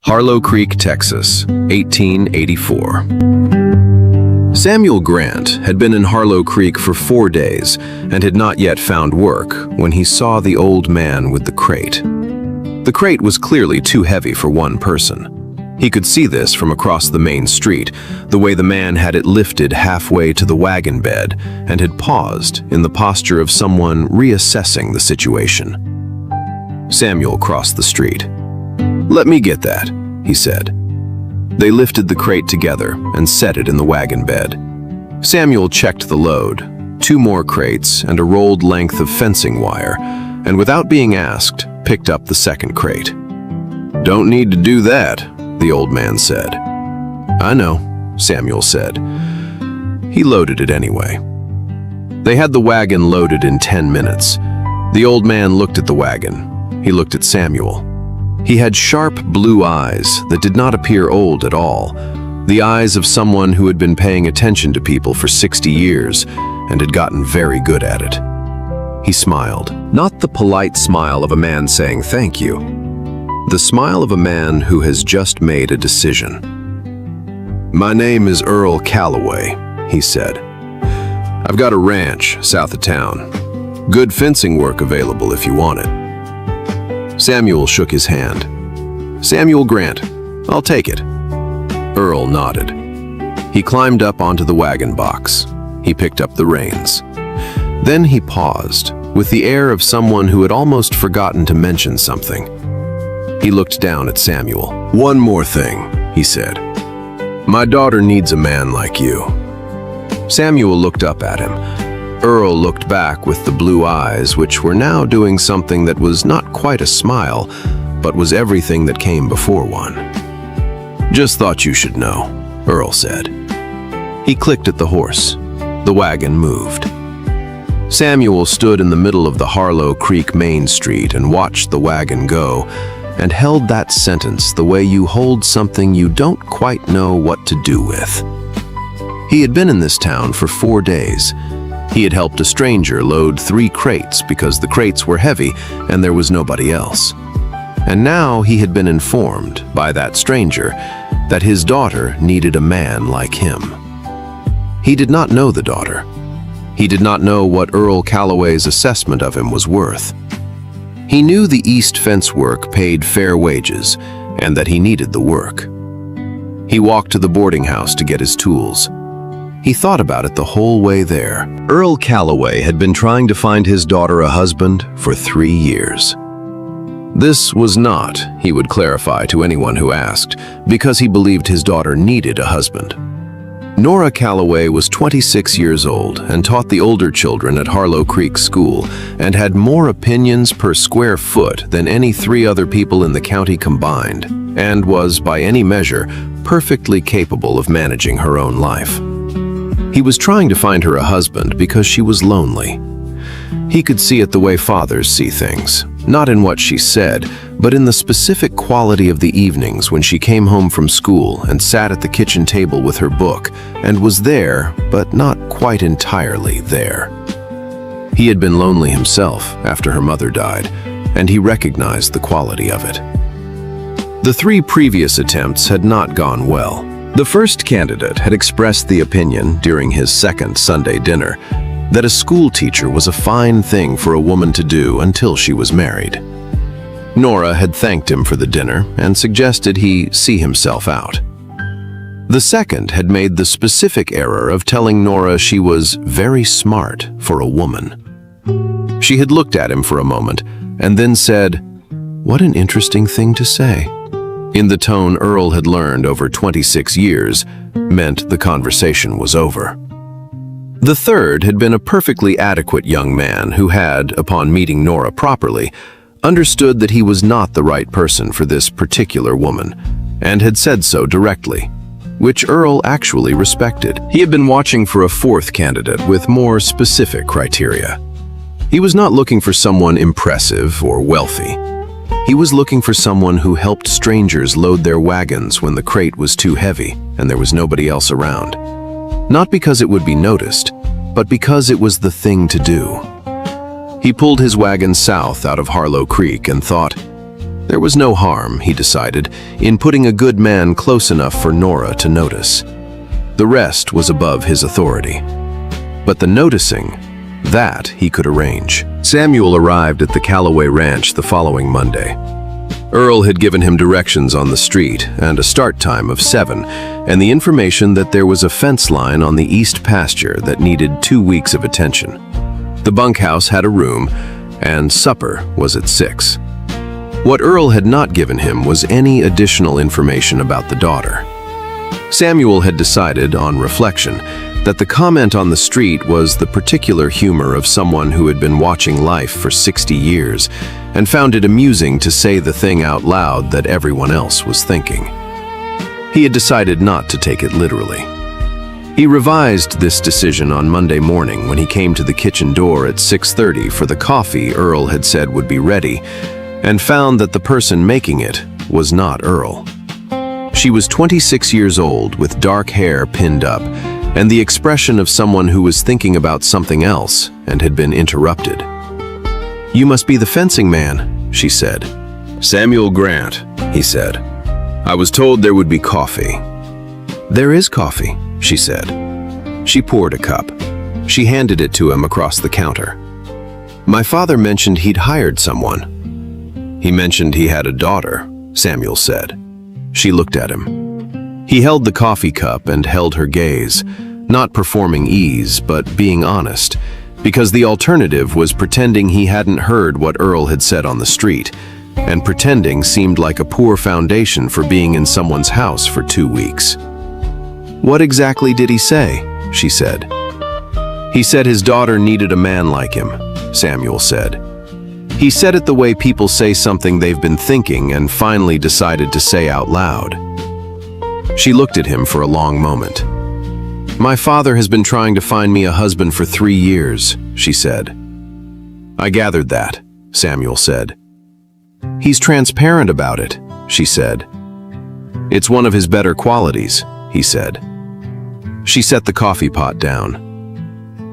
Harlow Creek, Texas, 1884. Samuel Grant had been in Harlow Creek for 4 days and had not yet found work when he saw the old man with the crate. The crate was clearly too heavy for one person. He could see this from across the main street, the way the man had it lifted halfway to the wagon bed and had paused in the posture of someone reassessing the situation. Samuel crossed the street. "Let me get that," he said. They lifted the crate together and set it in the wagon bed. Samuel checked the load, 2 more crates and a rolled length of fencing wire, and without being asked, picked up the second crate. "Don't need to do that," the old man said. "I know," Samuel said. He loaded it anyway. They had the wagon loaded in 10 minutes. The old man looked at the wagon. He looked at Samuel. He had sharp blue eyes that did not appear old at all, the eyes of someone who had been paying attention to people for 60 years and had gotten very good at it. He smiled, not the polite smile of a man saying thank you, the smile of a man who has just made a decision. "My name is Earl Calloway," he said. "I've got a ranch south of town. Good fencing work available if you want it." Samuel shook his hand. "Samuel Grant, I'll take it." Earl nodded. He climbed up onto the wagon box. He picked up the reins. Then he paused, with the air of someone who had almost forgotten to mention something. He looked down at Samuel. "One more thing," he said. "My daughter needs a man like you." Samuel looked up at him. Earl looked back with the blue eyes, which were now doing something that was not quite a smile, but was everything that came before one. "Just thought you should know," Earl said. He clicked at the horse. The wagon moved. Samuel stood in the middle of the Harlow Creek Main Street and watched the wagon go, and held that sentence the way you hold something you don't quite know what to do with. He had been in this town for 4 days. He had helped a stranger load 3 crates because the crates were heavy and there was nobody else. And now he had been informed by that stranger that his daughter needed a man like him. He did not know the daughter. He did not know what Earl Calloway's assessment of him was worth. He knew the east fence work paid fair wages and that he needed the work. He walked to the boarding house to get his tools. He thought about it the whole way there. Earl Calloway had been trying to find his daughter a husband for 3 years. This was not, he would clarify to anyone who asked, because he believed his daughter needed a husband. Nora Calloway was 26 years old and taught the older children at Harlow Creek School and had more opinions per square foot than any 3 other people in the county combined, and was, by any measure, perfectly capable of managing her own life. He was trying to find her a husband because she was lonely. He could see it the way fathers see things, not in what she said, but in the specific quality of the evenings when she came home from school and sat at the kitchen table with her book and was there, but not quite entirely there. He had been lonely himself after her mother died, and he recognized the quality of it. The 3 previous attempts had not gone well. The first candidate had expressed the opinion during his second Sunday dinner that a school teacher was a fine thing for a woman to do until she was married. Nora had thanked him for the dinner and suggested he see himself out. The second had made the specific error of telling Nora she was very smart for a woman. She had looked at him for a moment and then said, "What an interesting thing to say," in the tone Earl had learned over 26 years meant the conversation was over. The third had been a perfectly adequate young man who had, upon meeting Nora properly, understood that he was not the right person for this particular woman, and had said so directly, which Earl actually respected. He had been watching for a 4th candidate with more specific criteria. He was not looking for someone impressive or wealthy. He was looking for someone who helped strangers load their wagons when the crate was too heavy and there was nobody else around. Not because it would be noticed, but because it was the thing to do. He pulled his wagon south out of Harlow Creek and thought, There was no harm, he decided, in putting a good man close enough for Nora to notice. The rest was above his authority. But the noticing, that he could arrange. Samuel arrived at the Calloway ranch the following Monday. Earl had given him directions on the street and a start time of 7, and the information that there was a fence line on the east pasture that needed 2 weeks of attention. The bunkhouse had a room, and supper was at 6. What Earl had not given him was any additional information about the daughter. Samuel had decided, on reflection, that the comment on the street was the particular humor of someone who had been watching life for 60 years and found it amusing to say the thing out loud that everyone else was thinking. He had decided not to take it literally. He revised this decision on Monday morning when he came to the kitchen door at 6:30 for the coffee Earl had said would be ready, and found that the person making it was not Earl. She was 26 years old with dark hair pinned up, and the expression of someone who was thinking about something else and had been interrupted. "You must be the fencing man," she said. "Samuel Grant," he said. "I was told there would be coffee." "There is coffee," she said. She poured a cup. She handed it to him across the counter. "My father mentioned he'd hired someone." "He mentioned he had a daughter," Samuel said. She looked at him. He held the coffee cup and held her gaze, not performing ease, but being honest, because the alternative was pretending he hadn't heard what Earl had said on the street, and pretending seemed like a poor foundation for being in someone's house for 2 weeks. "What exactly did he say?" she said. "He said his daughter needed a man like him," Samuel said. "He said it the way people say something they've been thinking and finally decided to say out loud." She looked at him for a long moment. "My father has been trying to find me a husband for 3 years, she said. "I gathered that," Samuel said. "He's transparent about it," she said. "It's one of his better qualities," he said. She set the coffee pot down.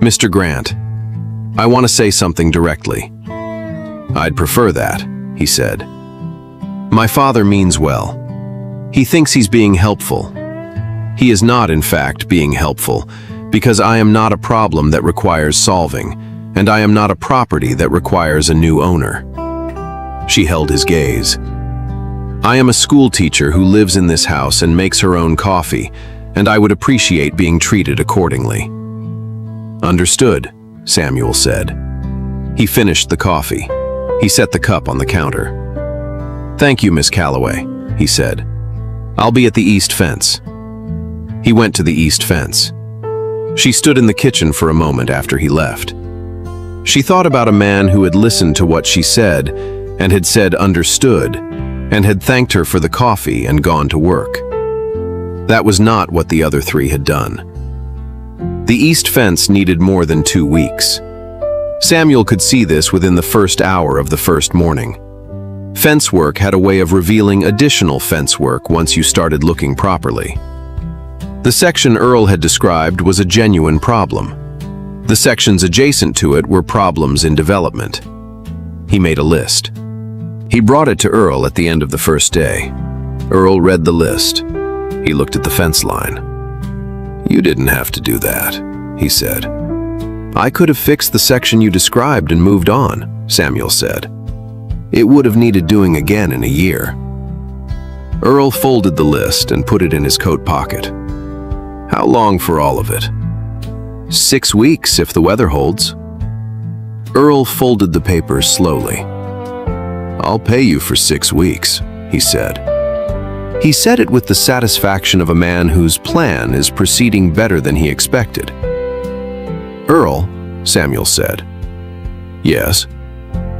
"Mr. Grant, I want to say something directly." "I'd prefer that," he said. "My father means well. He thinks he's being helpful. He is not, in fact, being helpful, because I am not a problem that requires solving, and I am not a property that requires a new owner." She held his gaze. "I am a school teacher who lives in this house and makes her own coffee, and I would appreciate being treated accordingly." "Understood," Samuel said. He finished the coffee. He set the cup on the counter. "Thank you, Miss Calloway," he said. "I'll be at the east fence." He went to the east fence. She stood in the kitchen for a moment after he left. She thought about a man who had listened to what she said and had said understood and had thanked her for the coffee and gone to work. That was not what the other 3 had done. The east fence needed more than 2 weeks. Samuel could see this within the first hour of the first morning. Fence work had a way of revealing additional fence work once you started looking properly. The section Earl had described was a genuine problem. The sections adjacent to it were problems in development. He made a list. He brought it to Earl at the end of the first day. Earl read the list. He looked at the fence line. "You didn't have to do that," he said. "I could have fixed the section you described and moved on," Samuel said. "It would have needed doing again in a year." Earl folded the list and put it in his coat pocket. "How long for all of it?" 6 weeks, if the weather holds." Earl folded the papers slowly. "I'll pay you for 6 weeks," he said. He said it with the satisfaction of a man whose plan is proceeding better than he expected. "Earl," Samuel said. "Yes?"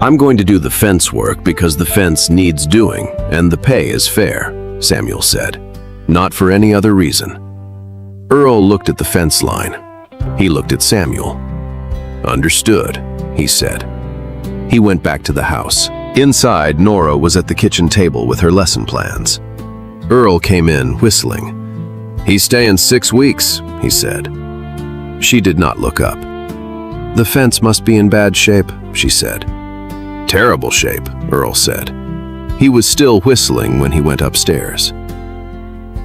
"I'm going to do the fence work because the fence needs doing, and the pay is fair," Samuel said. "Not for any other reason." Earl looked at the fence line. He looked at Samuel. "Understood," he said. He went back to the house. Inside, Nora was at the kitchen table with her lesson plans. Earl came in, whistling. "He's staying 6 weeks," he said. She did not look up. "The fence must be in bad shape," she said. "Terrible shape," Earl said. He was still whistling when he went upstairs.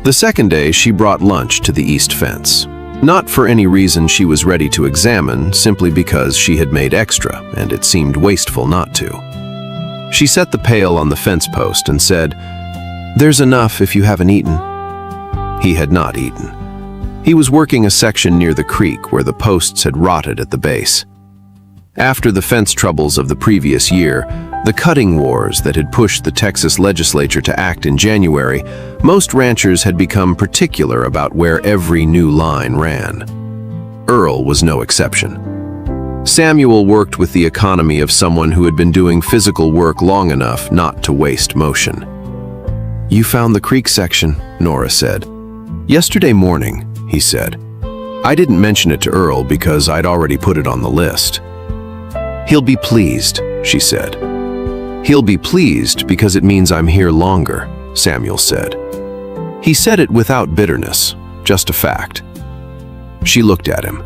The second day, she brought lunch to the east fence. Not for any reason she was ready to examine, simply because she had made extra, and it seemed wasteful not to. She set the pail on the fence post and said, "There's enough if you haven't eaten." He had not eaten. He was working a section near the creek where the posts had rotted at the base. After the fence troubles of the previous year, the cutting wars that had pushed the Texas legislature to act in January, most ranchers had become particular about where every new line ran. Earl was no exception. Samuel worked with the economy of someone who had been doing physical work long enough not to waste motion. "You found the creek section," Nora said. "Yesterday morning," he said. "I didn't mention it to Earl because I'd already put it on the list." "He'll be pleased," she said. "He'll be pleased because it means I'm here longer," Samuel said. He said it without bitterness, just a fact. She looked at him.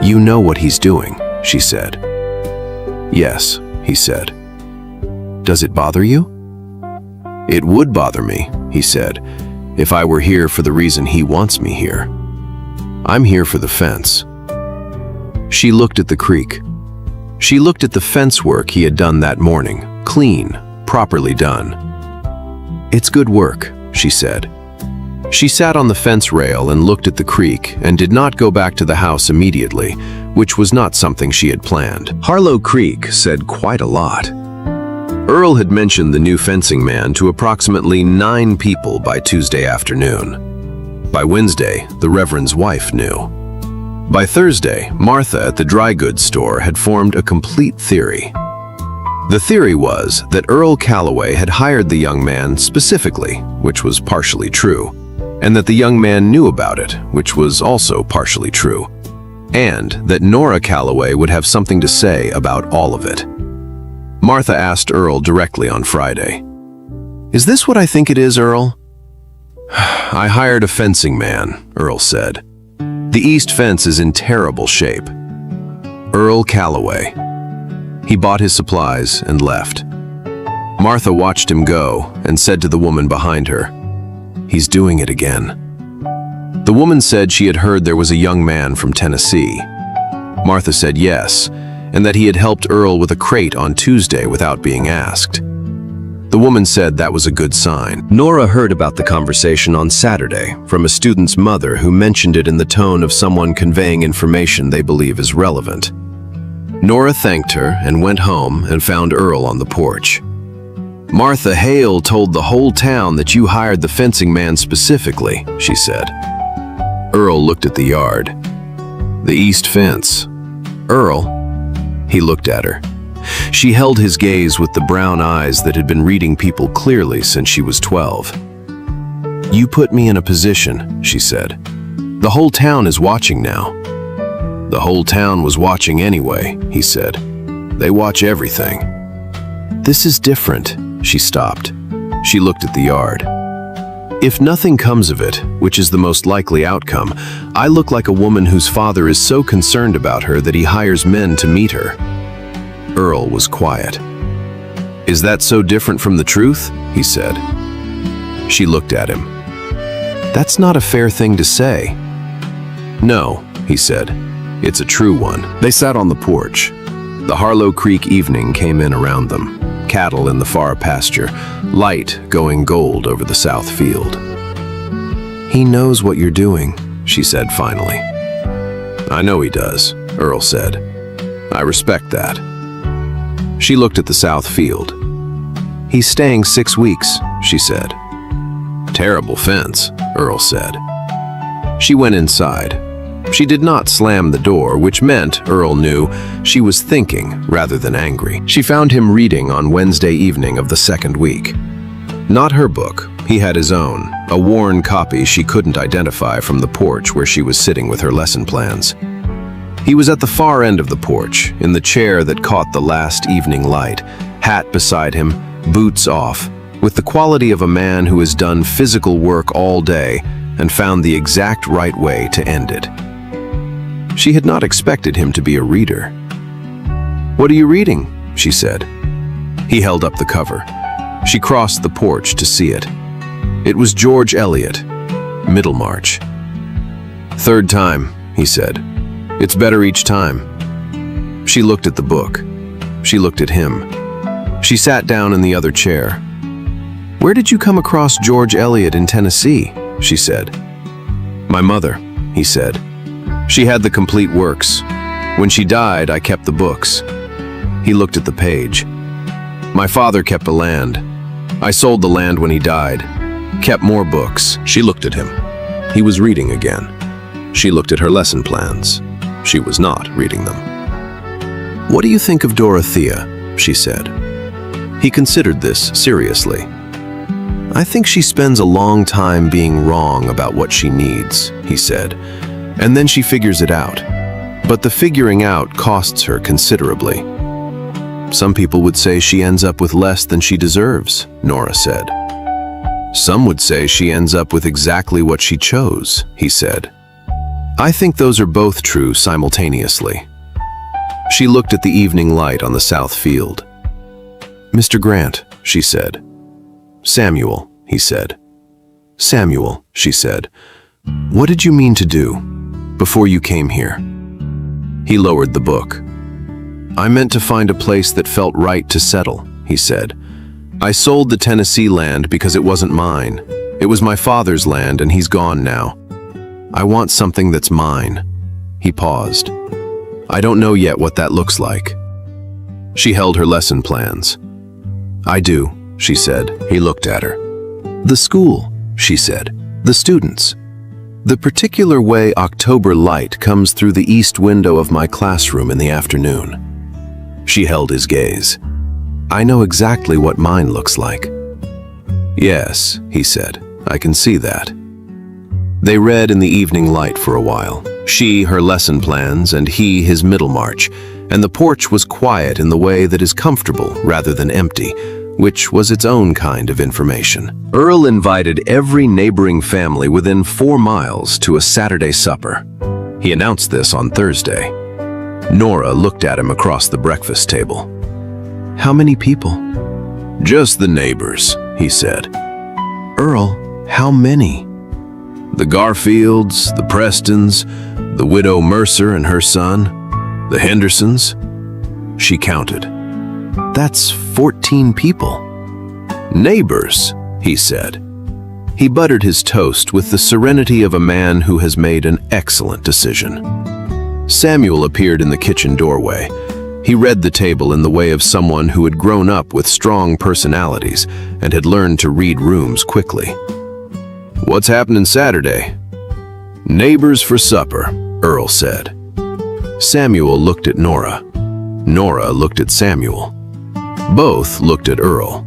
"You know what he's doing," she said. "Yes," he said. "Does it bother you?" "It would bother me," he said, "if I were here for the reason he wants me here. I'm here for the fence." She looked at the creek. She looked at the fence work he had done that morning, clean, properly done. "It's good work," she said. She sat on the fence rail and looked at the creek and did not go back to the house immediately, which was not something she had planned. Harlow Creek said quite a lot. Earl had mentioned the new fencing man to approximately 9 people by Tuesday afternoon. By Wednesday, the Reverend's wife knew. By Thursday, Martha at the dry goods store had formed a complete theory. The theory was that Earl Calloway had hired the young man specifically, which was partially true, and that the young man knew about it, which was also partially true, and that Nora Calloway would have something to say about all of it. Martha asked Earl directly on Friday, "Is this what I think it is, Earl?" "I hired a fencing man," Earl said. "The east fence is in terrible shape." Earl Calloway. He bought his supplies and left. Martha watched him go and said to the woman behind her, "He's doing it again." The woman said she had heard there was a young man from Tennessee. Martha said yes, and that he had helped Earl with a crate on Tuesday without being asked. The woman said that was a good sign. Nora heard about the conversation on Saturday from a student's mother who mentioned it in the tone of someone conveying information they believe is relevant. Nora thanked her and went home and found Earl on the porch. "Martha Hale told the whole town that you hired the fencing man specifically," she said. Earl looked at the yard. "The east fence. Earl." He looked at her. She held his gaze with the brown eyes that had been reading people clearly since she was 12. "You put me in a position," she said. "The whole town is watching now." "The whole town was watching anyway," he said. "They watch everything." "This is different." She stopped. She looked at the yard. "If nothing comes of it, which is the most likely outcome, I look like a woman whose father is so concerned about her that he hires men to meet her." Earl was quiet. "Is that so different from the truth?" he said. She looked at him. "That's not a fair thing to say." "No," he said. "It's a true one." They sat on the porch. The Harlow Creek evening came in around them, cattle in the far pasture, light going gold over the south field. "He knows what you're doing," she said finally. "I know he does," Earl said. "I respect that." She looked at the south field. "He's staying 6 weeks," she said. "Terrible fence," Earl said. She went inside. She did not slam the door, which meant, Earl knew, she was thinking rather than angry. She found him reading on Wednesday evening of the second week. Not her book. He had his own, a worn copy she couldn't identify from the porch where she was sitting with her lesson plans. He was at the far end of the porch, in the chair that caught the last evening light, hat beside him, boots off, with the quality of a man who has done physical work all day and found the exact right way to end it. She had not expected him to be a reader. "What are you reading?" she said. He held up the cover. She crossed the porch to see it. It was George Eliot, Middlemarch. "Third time," he said. "It's better each time." She looked at the book. She looked at him. She sat down in the other chair. "Where did you come across George Eliot in Tennessee?" she said. "My mother," he said. "She had the complete works. When she died, I kept the books." He looked at the page. "My father kept the land. I sold the land when he died. Kept more books." She looked at him. He was reading again. She looked at her lesson plans. She was not reading them. "What do you think of Dorothea?" she said. He considered this seriously. "I think she spends a long time being wrong about what she needs," he said, "and then she figures it out. But the figuring out costs her considerably." "Some people would say she ends up with less than she deserves," Nora said. "Some would say she ends up with exactly what she chose," he said. "I think those are both true simultaneously." She looked at the evening light on the south field. "Mr. Grant," she said. "Samuel," he said. "Samuel," she said. "What did you mean to do before you came here?" He lowered the book. "I meant to find a place that felt right to settle," he said. "I sold the Tennessee land because it wasn't mine. It was my father's land and he's gone now. I want something that's mine." He paused. "I don't know yet what that looks like." She held her lesson plans. "I do," she said. He looked at her. "The school," she said. "The students. The particular way October light comes through the east window of my classroom in the afternoon." She held his gaze. "I know exactly what mine looks like." "Yes," he said. "I can see that." They read in the evening light for a while. She, her lesson plans, and he, his Middlemarch, and the porch was quiet in the way that is comfortable rather than empty, which was its own kind of information. Earl invited every neighboring family within 4 miles to a Saturday supper. He announced this on Thursday. Nora looked at him across the breakfast table. "How many people?" "Just the neighbors," he said. "Earl, how many?" "The Garfields, the Prestons, the widow Mercer and her son, the Hendersons." She counted. "That's 14 people." "Neighbors," he said. He buttered his toast with the serenity of a man who has made an excellent decision. Samuel appeared in the kitchen doorway. He read the table in the way of someone who had grown up with strong personalities and had learned to read rooms quickly. "What's happening Saturday?" "Neighbors for supper," Earl said. Samuel looked at Nora. Nora looked at Samuel. Both looked at Earl.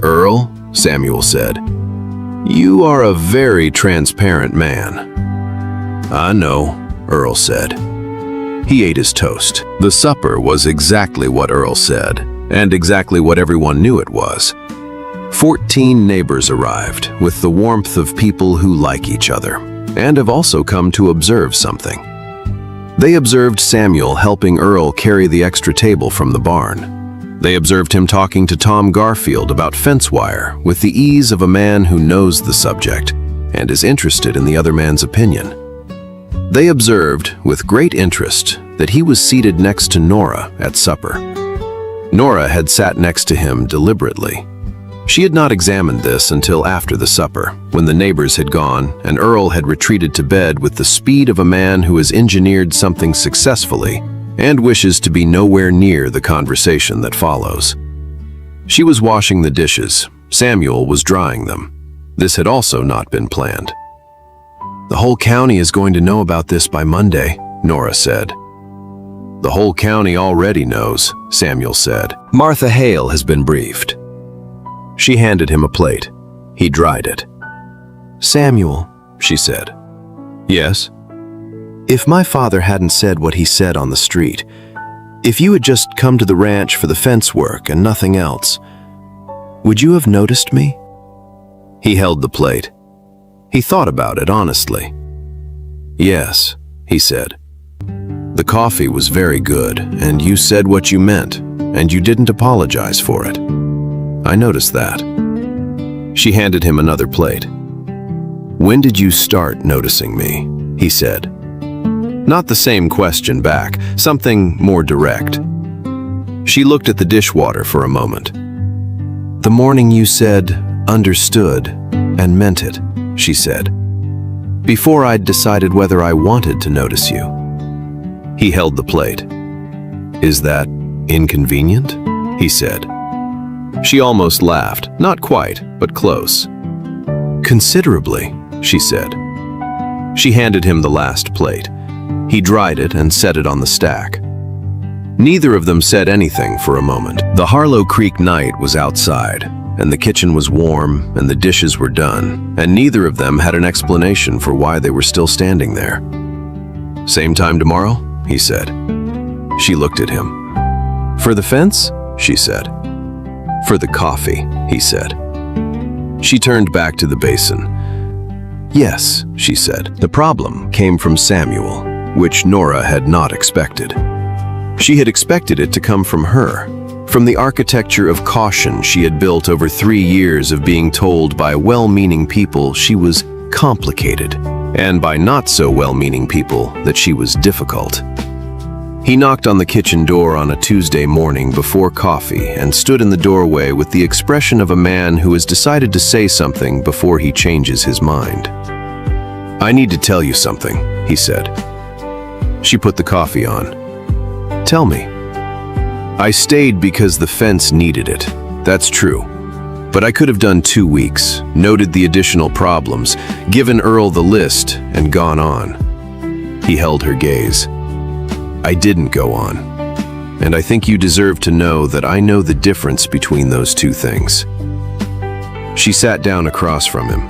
"Earl," Samuel said, "you are a very transparent man." "I know," Earl said. He ate his toast. The supper was exactly what Earl said, and exactly what everyone knew it was. 14 neighbors arrived, with the warmth of people who like each other, and have also come to observe something. They observed Samuel helping Earl carry the extra table from the barn. They observed him talking to Tom Garfield about fence wire with the ease of a man who knows the subject and is interested in the other man's opinion. They observed, with great interest, that he was seated next to Nora at supper. Nora had sat next to him deliberately. She had not examined this until after the supper, when the neighbors had gone and Earl had retreated to bed with the speed of a man who has engineered something successfully and wishes to be nowhere near the conversation that follows. She was washing the dishes. Samuel was drying them. This had also not been planned. "The whole county is going to know about this by Monday," Nora said. "The whole county already knows," Samuel said. "Martha Hale has been briefed." She handed him a plate. He dried it. "Samuel," she said. "Yes?" "If my father hadn't said what he said on the street, if you had just come to the ranch for the fence work and nothing else, would you have noticed me?" He held the plate. He thought about it honestly. "Yes," he said. "The coffee was very good, and you said what you meant, and you didn't apologize for it. I noticed that." She handed him another plate. "When did you start noticing me?" he said. Not the same question back, something more direct. She looked at the dishwater for a moment. "The morning you said, 'understood,' and meant it," she said. "Before I'd decided whether I wanted to notice you." He held the plate. "Is that inconvenient?" he said. She almost laughed, not quite, but close. "Considerably," she said. She handed him the last plate. He dried it and set it on the stack. Neither of them said anything for a moment. The Harlow Creek night was outside, and the kitchen was warm, and the dishes were done, and neither of them had an explanation for why they were still standing there. "Same time tomorrow?" he said. She looked at him. "For the fence?" she said. "For the coffee," he said. She turned back to the basin. "Yes," she said. The problem came from Samuel, which Nora had not expected. She had expected it to come from her, from the architecture of caution she had built over 3 years of being told by well-meaning people she was complicated, and by not-so-well-meaning people that she was difficult. He knocked on the kitchen door on a Tuesday morning before coffee and stood in the doorway with the expression of a man who has decided to say something before he changes his mind. "I need to tell you something," he said. She put the coffee on. "Tell me." "I stayed because the fence needed it. That's true. But I could have done 2 weeks, noted the additional problems, given Earl the list, and gone on." He held her gaze. "I didn't go on. And I think you deserve to know that I know the difference between those two things." She sat down across from him.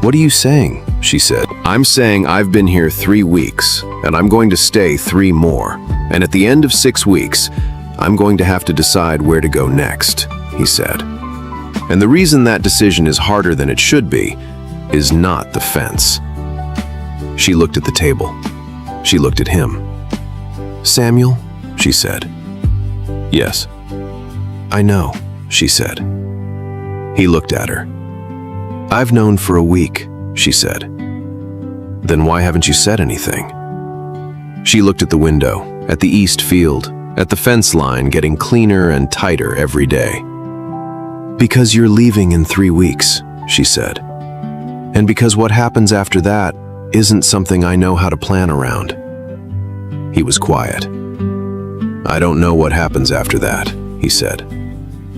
"What are you saying?" she said. "I'm saying I've been here 3 weeks, and I'm going to stay 3 more. And at the end of 6 weeks, I'm going to have to decide where to go next," he said. "And the reason that decision is harder than it should be is not the fence." She looked at the table. She looked at him. "Samuel," she said. "Yes." "I know," she said. He looked at her. "I've known for a week," she said. "Then why haven't you said anything?" She looked at the window, at the east field, at the fence line getting cleaner and tighter every day. "Because you're leaving in 3 weeks," she said. "And because what happens after that isn't something I know how to plan around." He was quiet. "I don't know what happens after that," he said.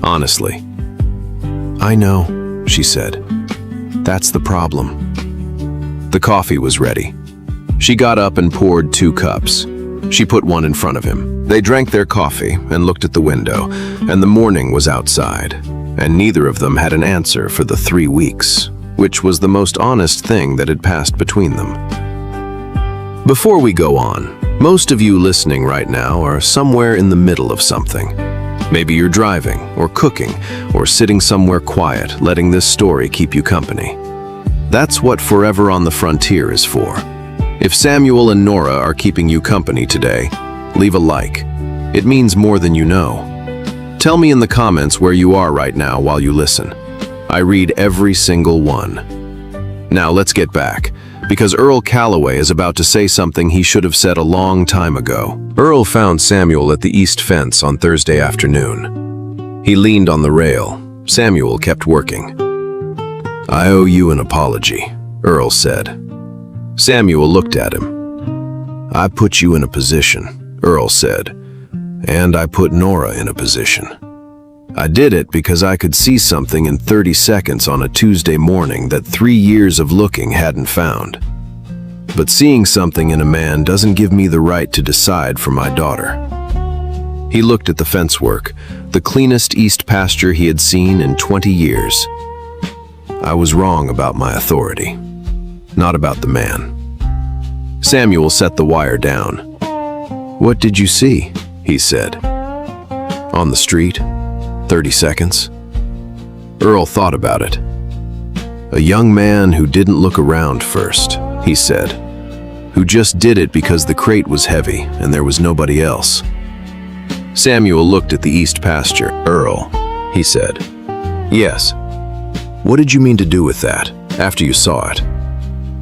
"Honestly." "I know," she said. "That's the problem." The coffee was ready. She got up and poured 2 cups. She put one in front of him. They drank their coffee and looked at the window, and the morning was outside, and neither of them had an answer for the 3 weeks, which was the most honest thing that had passed between them. Before we go on, most of you listening right now are somewhere in the middle of something. Maybe you're driving, or cooking, or sitting somewhere quiet, letting this story keep you company. That's what Forever on the Frontier is for. If Samuel and Nora are keeping you company today, leave a like. It means more than you know. Tell me in the comments where you are right now while you listen. I read every single one. Now let's get back, because Earl Calloway is about to say something he should have said a long time ago. Earl found Samuel at the east fence on Thursday afternoon. He leaned on the rail. Samuel kept working. "I owe you an apology," Earl said. Samuel looked at him. "I put you in a position," Earl said, "and I put Nora in a position. I did it because I could see something in 30 seconds on a Tuesday morning that 3 years of looking hadn't found. But seeing something in a man doesn't give me the right to decide for my daughter." He looked at the fence work, the cleanest east pasture he had seen in 20 years. "I was wrong about my authority, not about the man." Samuel set the wire down. "What did you see?" he said. "On the street, 30 seconds. Earl thought about it. "A young man who didn't look around first," he said, "who just did it because the crate was heavy and there was nobody else." Samuel looked at the east pasture. "Earl," he said. Yes. What did you mean to do with that, after you saw it?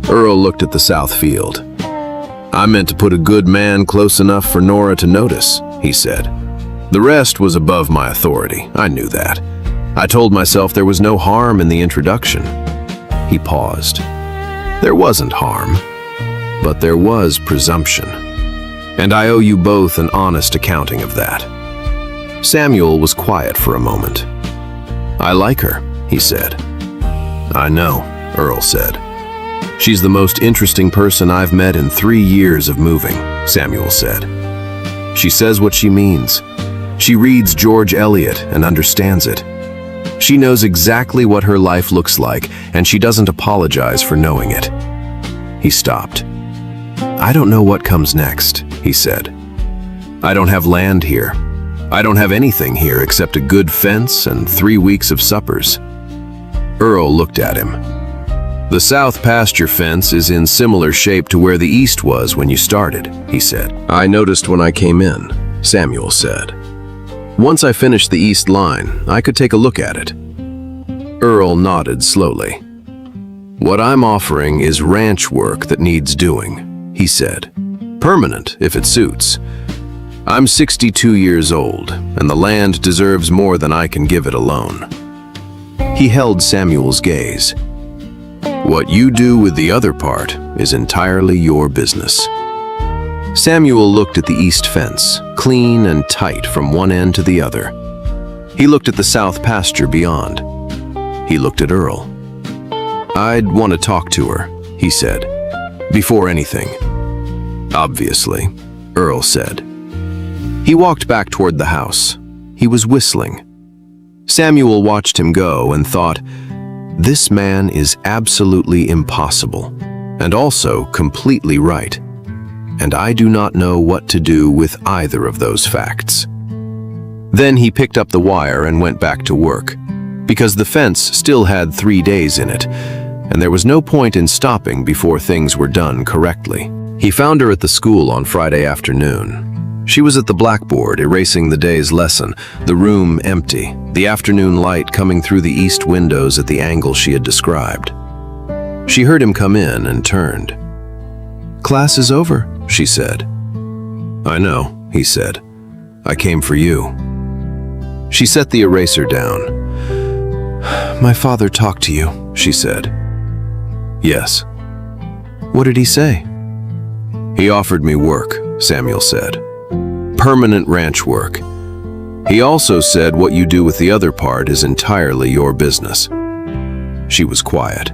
Earl looked at the south field. I meant to put a good man close enough for Nora to notice, he said. The rest was above my authority, I knew that. I told myself there was no harm in the introduction. He paused. There wasn't harm, but there was presumption. And I owe you both an honest accounting of that. Samuel was quiet for a moment. I like her, he said. I know, Earl said. She's the most interesting person I've met in 3 years of moving, Samuel said. She says what she means. She reads George Eliot and understands it. She knows exactly what her life looks like, and she doesn't apologize for knowing it. He stopped. I don't know what comes next, he said. I don't have land here. I don't have anything here except a good fence and 3 weeks of suppers. Earl looked at him. The south pasture fence is in similar shape to where the east was when you started, he said. I noticed when I came in, Samuel said. Once I finished the east line, I could take a look at it. Earl nodded slowly. What I'm offering is ranch work that needs doing, he said. Permanent, if it suits. I'm 62 years old, and the land deserves more than I can give it alone. He held Samuel's gaze. What you do with the other part is entirely your business. Samuel looked at the east fence, clean and tight from one end to the other. He looked at the south pasture beyond. He looked at Earl. I'd want to talk to her, he said, before anything. Obviously, Earl said. He walked back toward the house. He was whistling. Samuel watched him go and thought, this man is absolutely impossible, and also completely right. And I do not know what to do with either of those facts. Then he picked up the wire and went back to work, because the fence still had 3 days in it, and there was no point in stopping before things were done correctly. He found her at the school on Friday afternoon. She was at the blackboard erasing the day's lesson, the room empty, the afternoon light coming through the east windows at the angle she had described. She heard him come in and turned. Class is over, she said. I know, he said. I came for you. She set the eraser down. My father talked to you, she said. Yes. What did he say? He offered me work, Samuel said. Permanent ranch work. He also said what you do with the other part is entirely your business. She was quiet.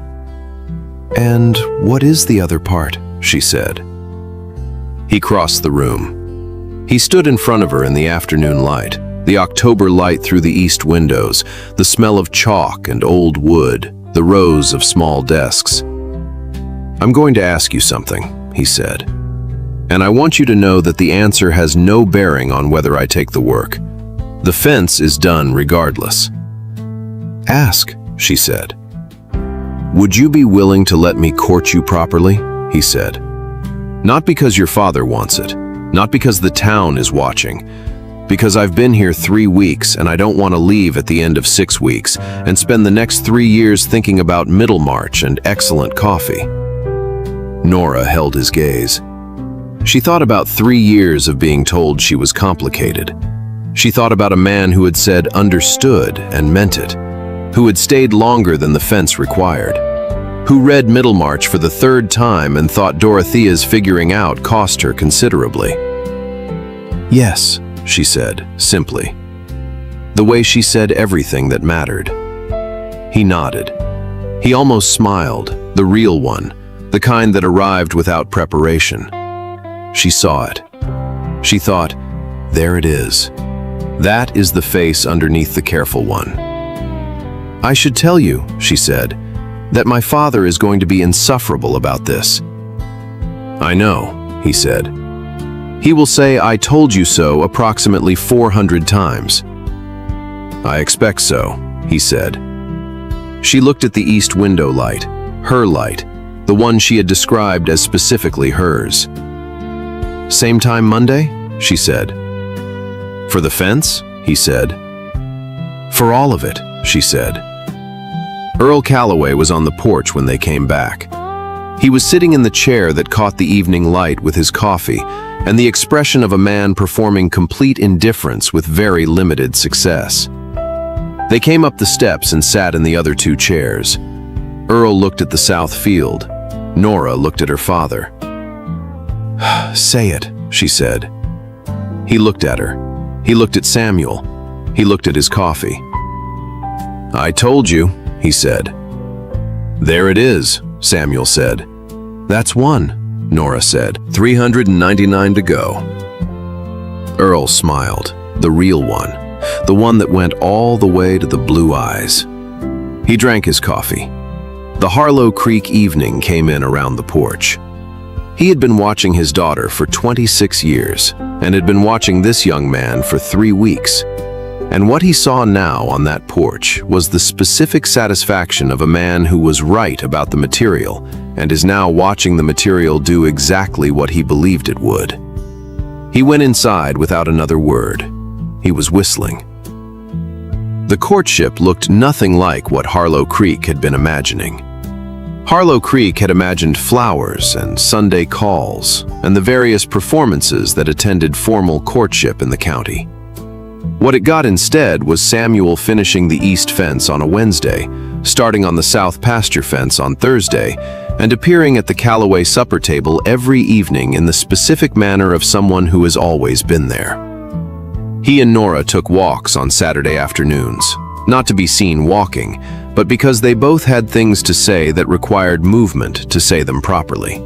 And what is the other part? She said. He crossed the room. He stood in front of her in the afternoon light, the October light through the east windows, the smell of chalk and old wood, the rows of small desks. I'm going to ask you something, he said. And I want you to know that the answer has no bearing on whether I take the work. The fence is done regardless. Ask, she said. Would you be willing to let me court you properly? He said. Not because your father wants it, not because the town is watching, because I've been here 3 weeks and I don't want to leave at the end of 6 weeks and spend the next 3 years thinking about Middlemarch and excellent coffee. Nora held his gaze. She thought about 3 years of being told she was complicated. She thought about a man who had said understood and meant it, who had stayed longer than the fence required, who read Middlemarch for the 3rd time and thought Dorothea's figuring out cost her considerably. Yes, she said, simply. The way she said everything that mattered. He nodded. He almost smiled, the real one, the kind that arrived without preparation. She saw it. She thought, there it is. That is the face underneath the careful one. I should tell you, she said, that my father is going to be insufferable about this. I know, he said. He will say I told you so approximately 400 times. I expect so, he said. She looked at the east window light, her light, the one she had described as specifically hers. Same time Monday? She said. For the fence? He said. For all of it, she said. Earl Calloway was on the porch when they came back. He was sitting in the chair that caught the evening light with his coffee and the expression of a man performing complete indifference with very limited success. They came up the steps and sat in the other two chairs. Earl looked at the south field. Nora looked at her father. "Say it," she said. He looked at her. He looked at Samuel. He looked at his coffee. "I told you," he said. "There it is," Samuel said. "That's one," Nora said. 399 to go. Earl smiled, the real one, the one that went all the way to the blue eyes. He drank his coffee. The Harlow Creek evening came in around the porch. He had been watching his daughter for 26 years and had been watching this young man for 3 weeks. And what he saw now on that porch was the specific satisfaction of a man who was right about the material and is now watching the material do exactly what he believed it would. He went inside without another word. He was whistling. The courtship looked nothing like what Harlow Creek had been imagining. Harlow Creek had imagined flowers and Sunday calls and the various performances that attended formal courtship in the county. What it got instead was Samuel finishing the east fence on a Wednesday, starting on the south pasture fence on Thursday, and appearing at the Calloway supper table every evening in the specific manner of someone who has always been there. He and Nora took walks on Saturday afternoons, not to be seen walking, but because they both had things to say that required movement to say them properly.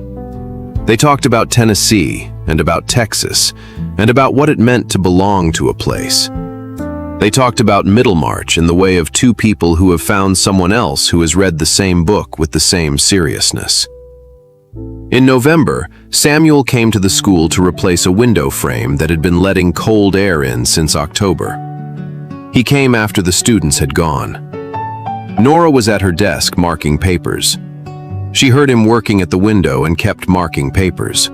They talked about Tennessee and about Texas and about what it meant to belong to a place. They talked about Middlemarch in the way of two people who have found someone else who has read the same book with the same seriousness. In November, Samuel came to the school to replace a window frame that had been letting cold air in since October. He came after the students had gone. Nora was at her desk marking papers. She heard him working at the window and kept marking papers.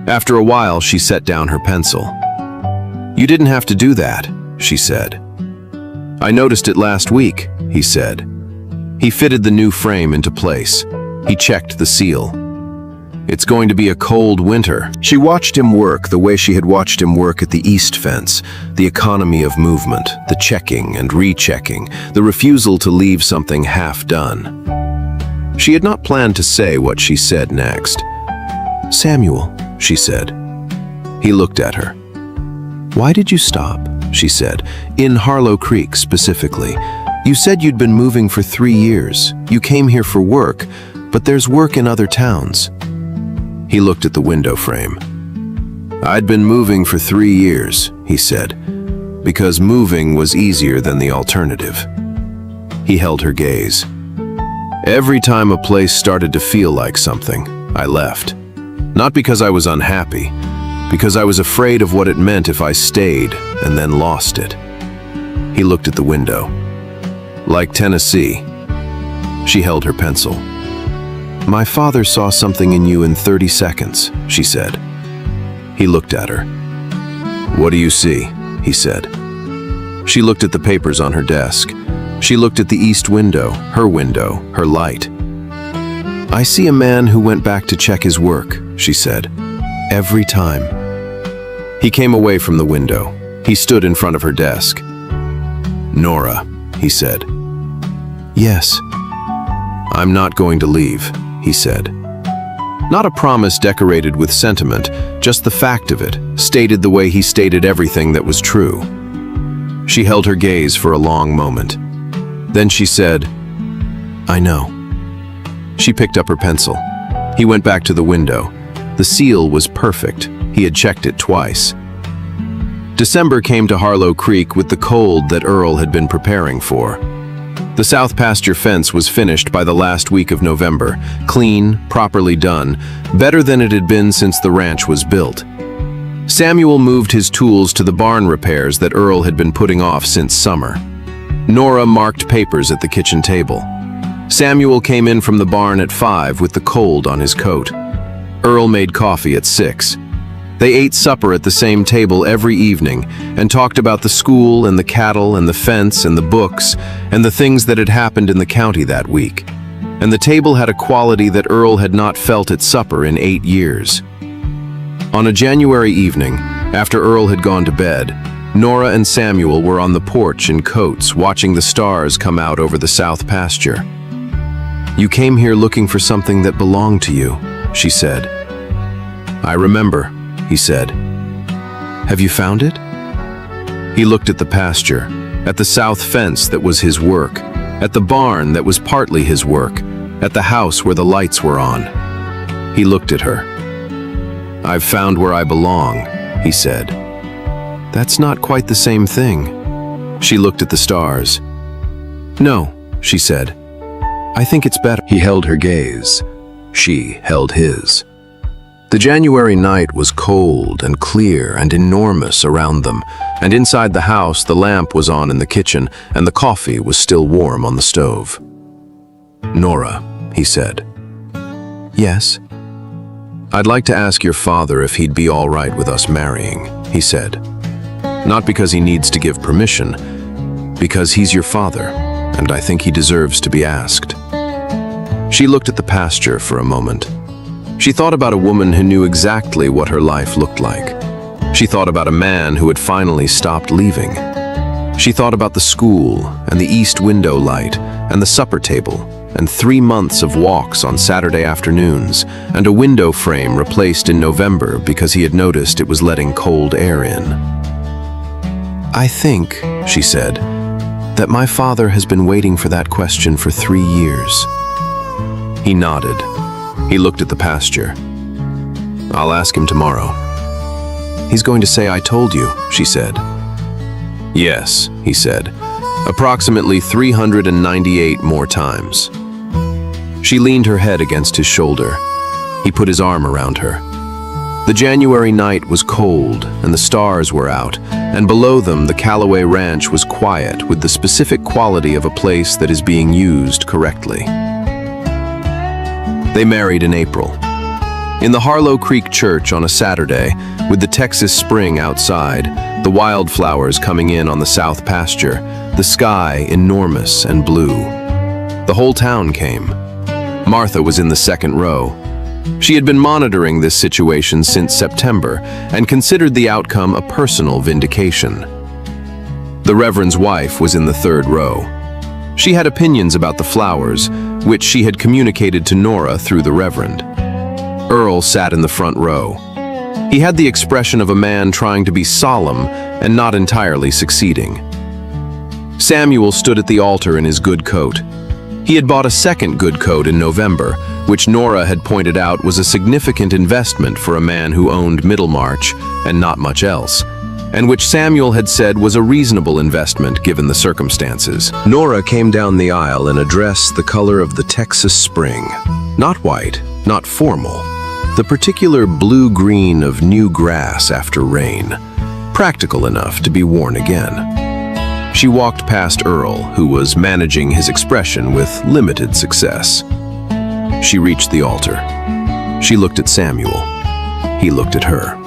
After a while, she set down her pencil. "You didn't have to do that," she said. "I noticed it last week," he said. He fitted the new frame into place. He checked the seal. "It's going to be a cold winter." She watched him work the way she had watched him work at the east fence, the economy of movement, the checking and rechecking, the refusal to leave something half done. She had not planned to say what she said next. "Samuel," she said. He looked at her. "Why did you stop?" she said. "In Harlow Creek specifically. You said you'd been moving for 3 years. You came here for work, but there's work in other towns." He looked at the window frame. "I'd been moving for 3 years," he said, "because moving was easier than the alternative." He held her gaze. "Every time a place started to feel like something, I left. Not because I was unhappy, because I was afraid of what it meant if I stayed and then lost it." He looked at the window. "Like Tennessee." She held her pencil. "My father saw something in you in 30 seconds, she said. He looked at her. "What do you see?" he said. She looked at the papers on her desk. She looked at the east window, her light. "I see a man who went back to check his work," she said. "Every time." He came away from the window. He stood in front of her desk. "Nora," he said. "Yes." "I'm not going to leave," he said. Not a promise decorated with sentiment, just the fact of it, stated the way he stated everything that was true. She held her gaze for a long moment. Then she said, "I know." She picked up her pencil. He went back to the window. The seal was perfect. He had checked it twice. December came to Harlow Creek with the cold that Earl had been preparing for. The south pasture fence was finished by the last week of November, clean, properly done, better than it had been since the ranch was built. Samuel moved his tools to the barn repairs that Earl had been putting off since summer. Nora marked papers at the kitchen table. Samuel came in from the barn at 5 with the cold on his coat. Earl made coffee at 6. They ate supper at the same table every evening and talked about the school and the cattle and the fence and the books and the things that had happened in the county that week. And the table had a quality that Earl had not felt at supper in 8 years. On a January evening, after Earl had gone to bed, Nora and Samuel were on the porch in coats watching the stars come out over the south pasture. "You came here looking for something that belonged to you," she said. "I remember," he said. "Have you found it?" He looked at the pasture, at the south fence that was his work, at the barn that was partly his work, at the house where the lights were on. He looked at her. "I've found where I belong," he said. "That's not quite the same thing." She looked at the stars. "No," she said. "I think it's better." He held her gaze. She held his. The January night was cold and clear and enormous around them, and inside the house the lamp was on in the kitchen and the coffee was still warm on the stove. "Nora," he said. "Yes?" "I'd like to ask your father if he'd be all right with us marrying," he said. "Not because he needs to give permission, because he's your father, and I think he deserves to be asked." She looked at the pasture for a moment. She thought about a woman who knew exactly what her life looked like. She thought about a man who had finally stopped leaving. She thought about the school and the east window light and the supper table and 3 months of walks on Saturday afternoons and a window frame replaced in November because he had noticed it was letting cold air in. "I think," she said, "that my father has been waiting for that question for 3 years." He nodded. He looked at the pasture. "I'll ask him tomorrow." "He's going to say I told you," she said. "Yes," he said, "approximately 398 more times." She leaned her head against his shoulder. He put his arm around her. The January night was cold and the stars were out, and below them the Calloway ranch was quiet with the specific quality of a place that is being used correctly. They married in April. In the Harlow Creek Church on a Saturday, with the Texas spring outside, the wildflowers coming in on the south pasture, the sky enormous and blue. The whole town came. Martha was in the second row. She had been monitoring this situation since September and considered the outcome a personal vindication. The Reverend's wife was in the third row. She had opinions about the flowers, which she had communicated to Nora through the Reverend. Earl sat in the front row. He had the expression of a man trying to be solemn and not entirely succeeding. Samuel stood at the altar in his good coat. He had bought a second good coat in November, which Nora had pointed out was a significant investment for a man who owned Middlemarch and not much else, and which Samuel had said was a reasonable investment given the circumstances. Nora came down the aisle in a dress the color of the Texas spring. Not white, not formal. The particular blue-green of new grass after rain. Practical enough to be worn again. She walked past Earl, who was managing his expression with limited success. She reached the altar. She looked at Samuel. He looked at her.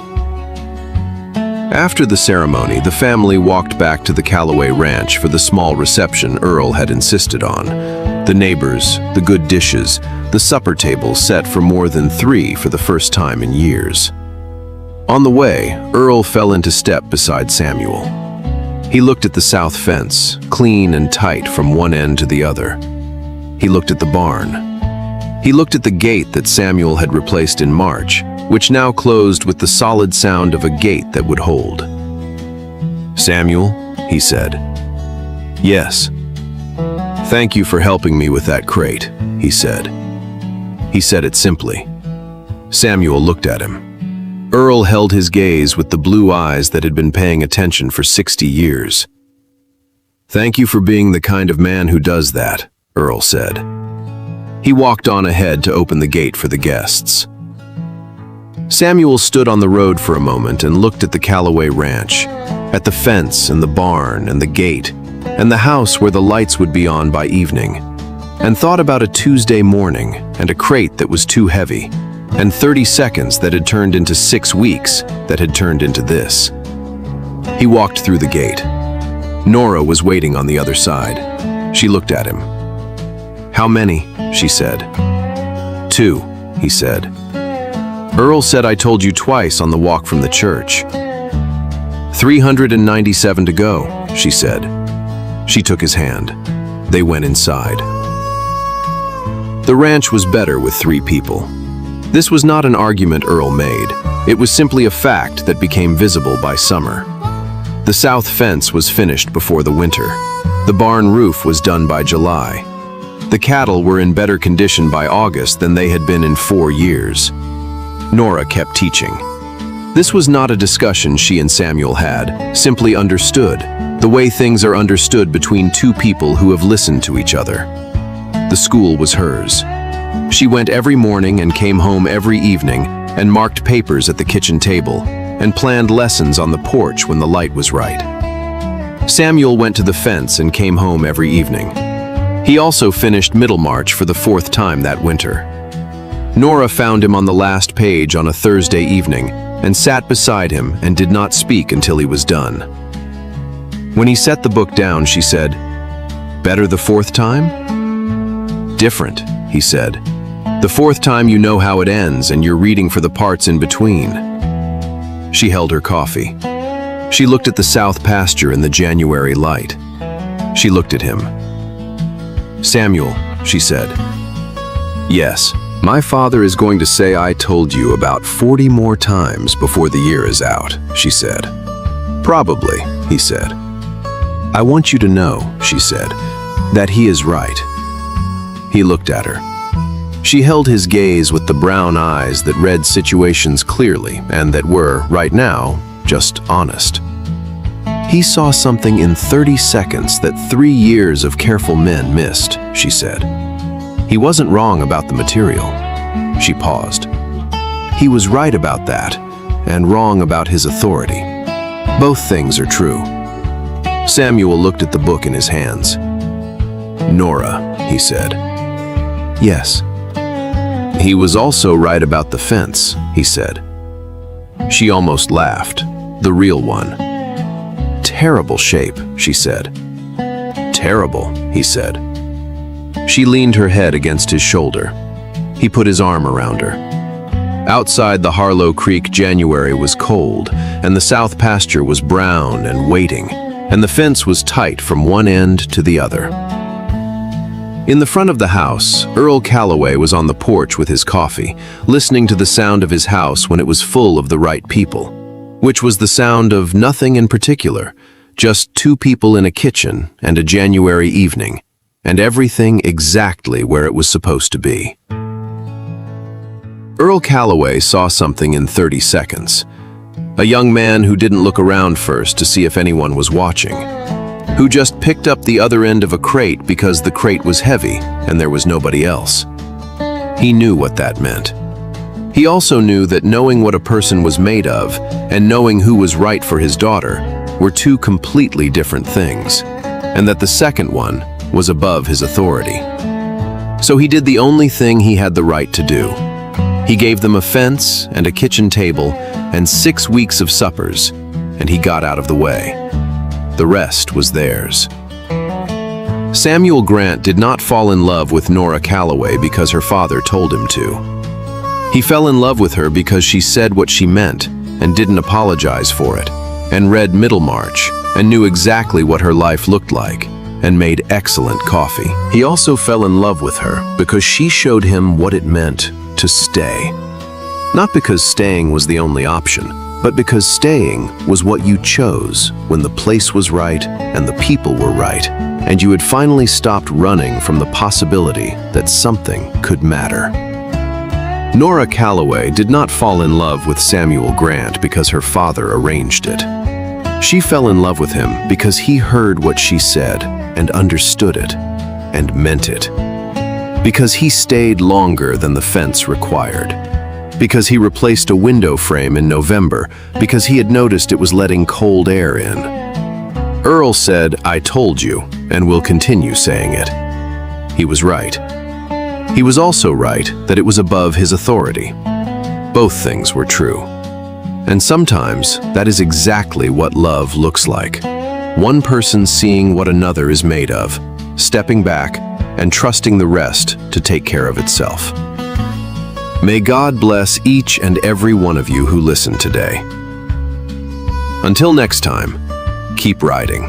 After the ceremony, the family walked back to the Calloway ranch for the small reception Earl had insisted on. The neighbors, the good dishes, the supper table set for more than 3 for the first time in years. On the way, Earl fell into step beside Samuel. He looked at the south fence, clean and tight from one end to the other. He looked at the barn. He looked at the gate that Samuel had replaced in March, which now closed with the solid sound of a gate that would hold. "Samuel," he said. "Yes." "Thank you for helping me with that crate," he said. He said it simply. Samuel looked at him. Earl held his gaze with the blue eyes that had been paying attention for 60 years. "Thank you for being the kind of man who does that," Earl said. He walked on ahead to open the gate for the guests. Samuel stood on the road for a moment and looked at the Calloway ranch, at the fence and the barn and the gate, and the house where the lights would be on by evening, and thought about a Tuesday morning and a crate that was too heavy, and 30 seconds that had turned into 6 weeks that had turned into this. He walked through the gate. Nora was waiting on the other side. She looked at him. "How many?" she said. "2," he said. "Earl said I told you twice on the walk from the church." 397 to go, she said. She took his hand. They went inside. The ranch was better with 3 people. This was not an argument Earl made. It was simply a fact that became visible by summer. The south fence was finished before the winter. The barn roof was done by July. The cattle were in better condition by August than they had been in 4 years. Nora kept teaching. This was not a discussion she and Samuel had, simply understood, the way things are understood between 2 people who have listened to each other. The school was hers. She went every morning and came home every evening and marked papers at the kitchen table and planned lessons on the porch when the light was right. Samuel went to the fence and came home every evening. He also finished Middlemarch for the 4th time that winter. Nora found him on the last page on a Thursday evening and sat beside him and did not speak until he was done. When he set the book down, she said, "Better the 4th time?" "Different," he said. "The 4th time you know how it ends and you're reading for the parts in between." She held her coffee. She looked at the south pasture in the January light. She looked at him. "Samuel," she said. "Yes, my father is going to say I told you about 40 more times before the year is out," she said. "Probably," he said. "I want you to know," she said, "that he is right." He looked at her. She held his gaze with the brown eyes that read situations clearly and that were, right now, just honest. "He saw something in 30 seconds that 3 years of careful men missed," she said. "He wasn't wrong about the material." She paused. "He was right about that, and wrong about his authority. Both things are true." Samuel looked at the book in his hands. "Nora," he said. "Yes." "He was also right about the fence," he said. She almost laughed. "The real one." "Terrible shape," she said. "Terrible," he said. She leaned her head against his shoulder. He put his arm around her. Outside the Harlow Creek, January was cold, and the south pasture was brown and waiting, and the fence was tight from one end to the other. In the front of the house, Earl Calloway was on the porch with his coffee, listening to the sound of his house when it was full of the right people, which was the sound of nothing in particular, just 2 people in a kitchen and a January evening, and everything exactly where it was supposed to be. Earl Calloway saw something in 30 seconds. A young man who didn't look around first to see if anyone was watching, who just picked up the other end of a crate because the crate was heavy and there was nobody else. He knew what that meant. He also knew that knowing what a person was made of and knowing who was right for his daughter were 2 completely different things, and that the second one was above his authority. So he did the only thing he had the right to do. He gave them a fence and a kitchen table and 6 weeks of suppers, and he got out of the way. The rest was theirs. Samuel Grant did not fall in love with Nora Calloway because her father told him to. He fell in love with her because she said what she meant and didn't apologize for it, and read Middlemarch and knew exactly what her life looked like and made excellent coffee. He also fell in love with her because she showed him what it meant to stay. Not because staying was the only option, but because staying was what you chose when the place was right and the people were right, and you had finally stopped running from the possibility that something could matter. Nora Calloway did not fall in love with Samuel Grant because her father arranged it. She fell in love with him because he heard what she said and understood it and meant it. Because he stayed longer than the fence required. Because he replaced a window frame in November because he had noticed it was letting cold air in. Earl said, "I told you," and will continue saying it. He was right. He was also right that it was above his authority. Both things were true. And sometimes that is exactly what love looks like. One person seeing what another is made of, stepping back and trusting the rest to take care of itself. May God bless each and every one of you who listened today. Until next time, keep riding.